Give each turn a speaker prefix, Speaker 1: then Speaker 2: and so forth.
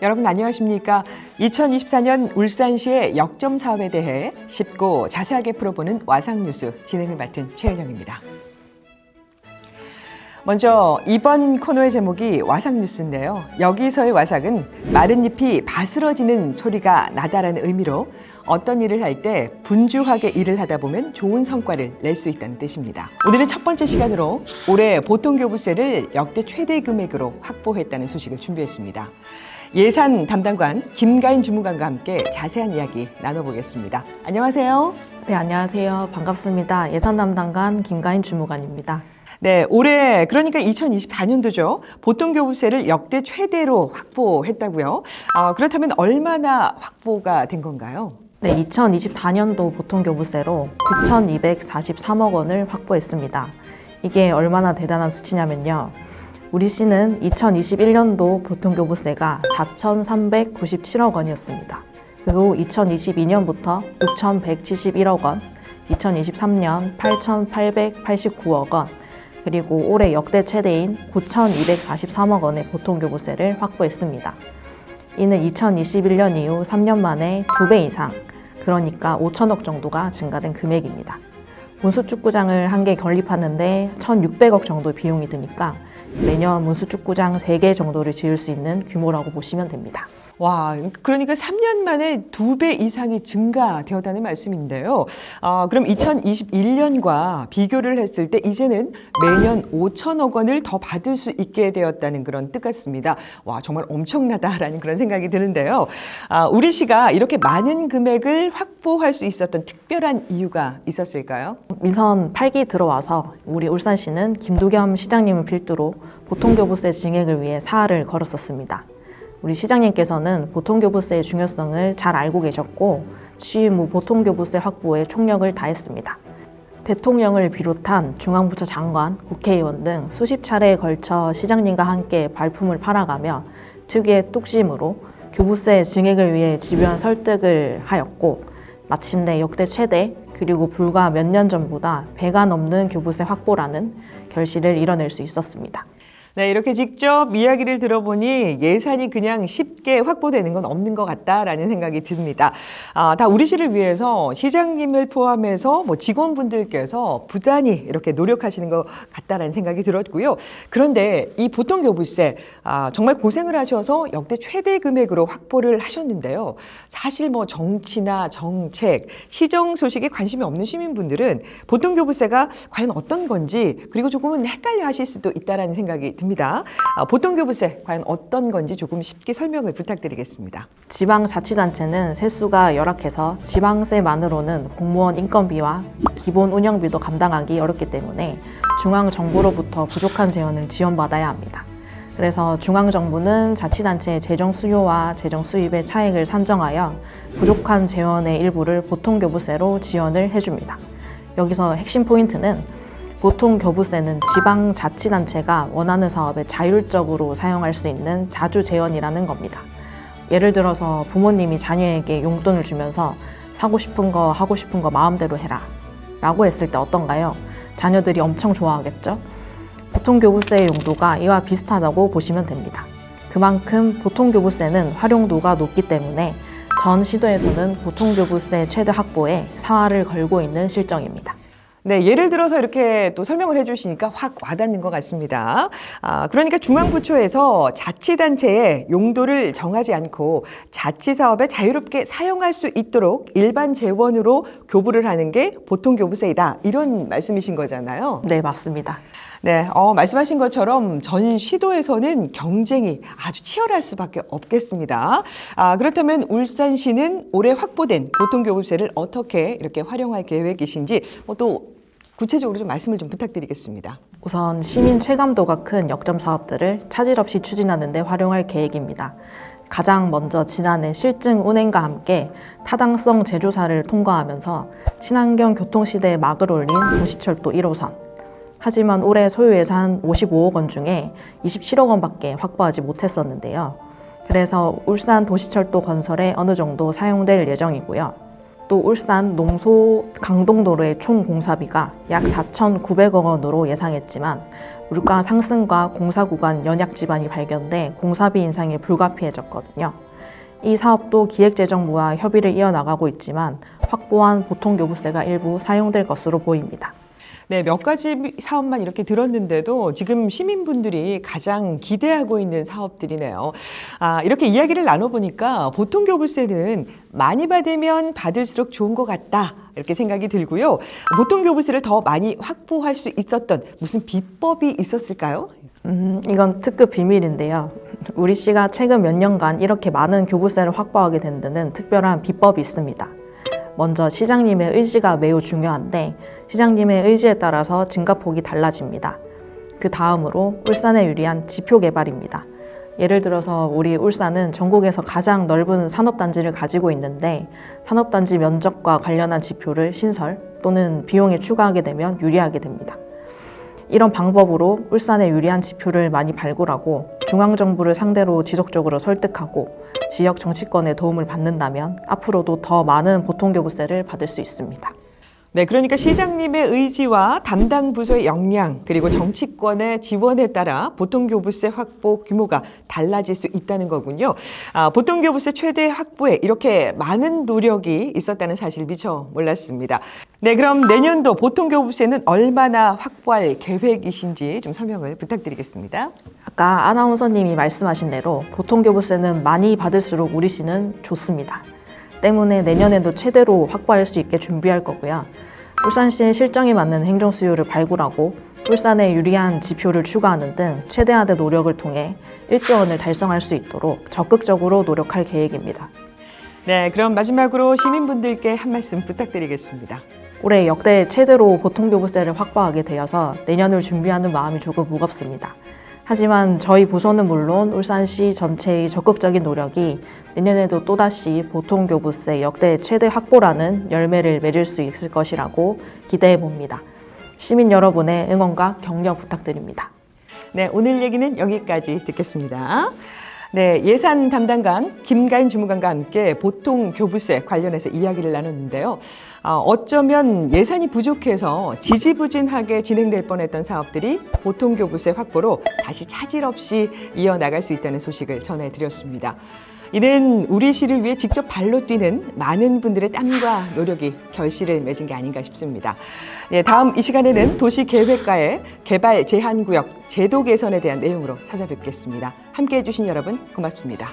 Speaker 1: 여러분 안녕하십니까? 2024년 울산시의 역점 사업에 대해 쉽고 자세하게 풀어보는 와상뉴스 진행을 맡은 최은영입니다. 먼저 이번 코너의 제목이 와상뉴스인데요. 여기서의 와상은 마른 잎이 바스러지는 소리가 나다라는 의미로 어떤 일을 할 때 분주하게 일을 하다 보면 좋은 성과를 낼 수 있다는 뜻입니다. 오늘은 첫 번째 시간으로 올해 보통교부세를 역대 최대 금액으로 확보했다는 소식을 준비했습니다. 예산 담당관 김가인 주무관과 함께 자세한 이야기 나눠보겠습니다. 안녕하세요.
Speaker 2: 네, 안녕하세요. 반갑습니다. 예산 담당관 김가인 주무관입니다.
Speaker 1: 네, 올해 그러니까 2024년도죠. 보통교부세를 역대 최대로 확보했다고요. 그렇다면 얼마나 확보가 된 건가요?
Speaker 2: 네, 2024년도 보통교부세로 9,243억 원을 확보했습니다. 이게 얼마나 대단한 수치냐면요. 우리 시는 2021년도 보통교부세가 4,397억 원이었습니다. 그리고 2022년부터 6,171억 원, 2023년 8,889억 원, 그리고 올해 역대 최대인 9,243억 원의 보통교부세를 확보했습니다. 이는 2021년 이후 3년 만에 2배 이상, 그러니까 5천억 정도가 증가된 금액입니다. 문수축구장을 한 개 건립하는데 1,600억 정도 비용이 드니까 매년 문수축구장 3개 정도를 지을 수 있는 규모라고 보시면 됩니다.
Speaker 1: 와, 그러니까 3년 만에 2배 이상이 증가되었다는 말씀인데요. 그럼 2021년과 비교를 했을 때 이제는 매년 5천억 원을 더 받을 수 있게 되었다는 그런 뜻 같습니다. 와, 정말 엄청나다라는 그런 생각이 드는데요. 우리 시가 이렇게 많은 금액을 확보할 수 있었던 특별한 이유가 있었을까요?
Speaker 2: 민선 8기 들어와서 우리 울산시는 김두겸 시장님을 필두로 보통교부세 증액을 위해 사활을 걸었었습니다. 우리 시장님께서는 보통교부세의 중요성을 잘 알고 계셨고 취임 후 보통교부세 확보에 총력을 다했습니다. 대통령을 비롯한 중앙부처 장관, 국회의원 등 수십 차례에 걸쳐 시장님과 함께 발품을 팔아가며 특유의 뚝심으로 교부세 증액을 위해 집요한 설득을 하였고 마침내 역대 최대 그리고 불과 몇 년 전보다 배가 넘는 교부세 확보라는 결실을 이뤄낼 수 있었습니다.
Speaker 1: 네, 이렇게 직접 이야기를 들어보니 예산이 그냥 쉽게 확보되는 건 없는 것 같다라는 생각이 듭니다. 다 우리 시를 위해서 시장님을 포함해서 직원분들께서 부단히 이렇게 노력하시는 것 같다라는 생각이 들었고요. 그런데 이 보통교부세 정말 고생을 하셔서 역대 최대 금액으로 확보를 하셨는데요. 사실 정치나 정책, 시정 소식에 관심이 없는 시민분들은 보통교부세가 과연 어떤 건지 그리고 조금은 헷갈려 하실 수도 있다라는 생각이 듭니다. 보통교부세 과연 어떤 건지 조금 쉽게 설명을 부탁드리겠습니다.
Speaker 2: 지방자치단체는 세수가 열악해서 지방세만으로는 공무원 인건비와 기본 운영비도 감당하기 어렵기 때문에 중앙정부로부터 부족한 재원을 지원받아야 합니다. 그래서 중앙정부는 자치단체의 재정 수요와 재정 수입의 차익을 산정하여 부족한 재원의 일부를 보통교부세로 지원을 해줍니다. 여기서 핵심 포인트는 보통교부세는 지방자치단체가 원하는 사업에 자율적으로 사용할 수 있는 자주재원이라는 겁니다. 예를 들어서 부모님이 자녀에게 용돈을 주면서 사고 싶은 거 하고 싶은 거 마음대로 해라 라고 했을 때 어떤가요? 자녀들이 엄청 좋아하겠죠? 보통교부세의 용도가 이와 비슷하다고 보시면 됩니다. 그만큼 보통교부세는 활용도가 높기 때문에 전 시도에서는 보통교부세 최대 확보에 사활을 걸고 있는 실정입니다.
Speaker 1: 네, 예를 들어서 이렇게 또 설명을 해주시니까 확 와닿는 것 같습니다. 그러니까 중앙부처에서 자치단체의 용도를 정하지 않고 자치사업에 자유롭게 사용할 수 있도록 일반 재원으로 교부를 하는 게 보통교부세이다. 이런 말씀이신 거잖아요.
Speaker 2: 네, 맞습니다.
Speaker 1: 네, 말씀하신 것처럼 전 시도에서는 경쟁이 아주 치열할 수밖에 없겠습니다. 그렇다면 울산시는 올해 확보된 보통교부세를 어떻게 이렇게 활용할 계획이신지 또 구체적으로 좀 말씀을 좀 부탁드리겠습니다.
Speaker 2: 우선 시민 체감도가 큰 역점 사업들을 차질 없이 추진하는 데 활용할 계획입니다. 가장 먼저 지난해 실증 운행과 함께 타당성 재조사를 통과하면서 친환경 교통시대에 막을 올린 도시철도 1호선. 하지만 올해 소요 예산 55억 원 중에 27억 원밖에 확보하지 못했었는데요. 그래서 울산 도시철도 건설에 어느 정도 사용될 예정이고요. 또 울산 농소 강동도로의 총 공사비가 약 4,900억 원으로 예상했지만 물가 상승과 공사 구간 연약 지반이 발견돼 공사비 인상이 불가피해졌거든요. 이 사업도 기획재정부와 협의를 이어나가고 있지만 확보한 보통교부세가 일부 사용될 것으로 보입니다.
Speaker 1: 네, 몇 가지 사업만 이렇게 들었는데도 지금 시민분들이 가장 기대하고 있는 사업들이네요. 이렇게 이야기를 나눠보니까 보통교부세는 많이 받으면 받을수록 좋은 것 같다, 이렇게 생각이 들고요. 보통교부세를 더 많이 확보할 수 있었던 무슨 비법이 있었을까요?
Speaker 2: 이건 특급 비밀인데요. 우리 씨가 최근 몇 년간 이렇게 많은 교부세를 확보하게 된 데는 특별한 비법이 있습니다. 먼저 시장님의 의지가 매우 중요한데 시장님의 의지에 따라서 증가폭이 달라집니다. 그 다음으로 울산에 유리한 지표 개발입니다. 예를 들어서 우리 울산은 전국에서 가장 넓은 산업단지를 가지고 있는데 산업단지 면적과 관련한 지표를 신설 또는 비용에 추가하게 되면 유리하게 됩니다. 이런 방법으로 울산에 유리한 지표를 많이 발굴하고 중앙정부를 상대로 지속적으로 설득하고 지역 정치권의 도움을 받는다면 앞으로도 더 많은 보통교부세를 받을 수 있습니다.
Speaker 1: 네, 그러니까 시장님의 의지와 담당 부서의 역량 그리고 정치권의 지원에 따라 보통교부세 확보 규모가 달라질 수 있다는 거군요. 보통교부세 최대 확보에 이렇게 많은 노력이 있었다는 사실 미처 몰랐습니다. 네, 그럼 내년도 보통교부세는 얼마나 확보할 계획이신지 좀 설명을 부탁드리겠습니다.
Speaker 2: 아까 아나운서님이 말씀하신 대로 보통교부세는 많이 받을수록 우리 씨는 좋습니다. 때문에 내년에도 최대로 확보할 수 있게 준비할 거고요. 울산시의 실정에 맞는 행정 수요를 발굴하고 울산에 유리한 지표를 추가하는 등 최대한의 노력을 통해 1조 원을 달성할 수 있도록 적극적으로 노력할 계획입니다.
Speaker 1: 네, 그럼 마지막으로 시민분들께 한 말씀 부탁드리겠습니다.
Speaker 2: 올해 역대 최대로 보통교부세를 확보하게 되어서 내년을 준비하는 마음이 조금 무겁습니다. 하지만 저희 부서는 물론 울산시 전체의 적극적인 노력이 내년에도 또다시 보통교부세 역대 최대 확보라는 열매를 맺을 수 있을 것이라고 기대해 봅니다. 시민 여러분의 응원과 격려 부탁드립니다.
Speaker 1: 네, 오늘 얘기는 여기까지 듣겠습니다. 네, 예산 담당관 김가인 주무관과 함께 보통교부세 관련해서 이야기를 나눴는데요. 어쩌면 예산이 부족해서 지지부진하게 진행될 뻔했던 사업들이 보통교부세 확보로 다시 차질 없이 이어나갈 수 있다는 소식을 전해드렸습니다. 이는 우리 시를 위해 직접 발로 뛰는 많은 분들의 땀과 노력이 결실을 맺은 게 아닌가 싶습니다. 네, 다음 이 시간에는 도시계획과의 개발 제한구역 제도 개선에 대한 내용으로 찾아뵙겠습니다. 함께해 주신 여러분 고맙습니다.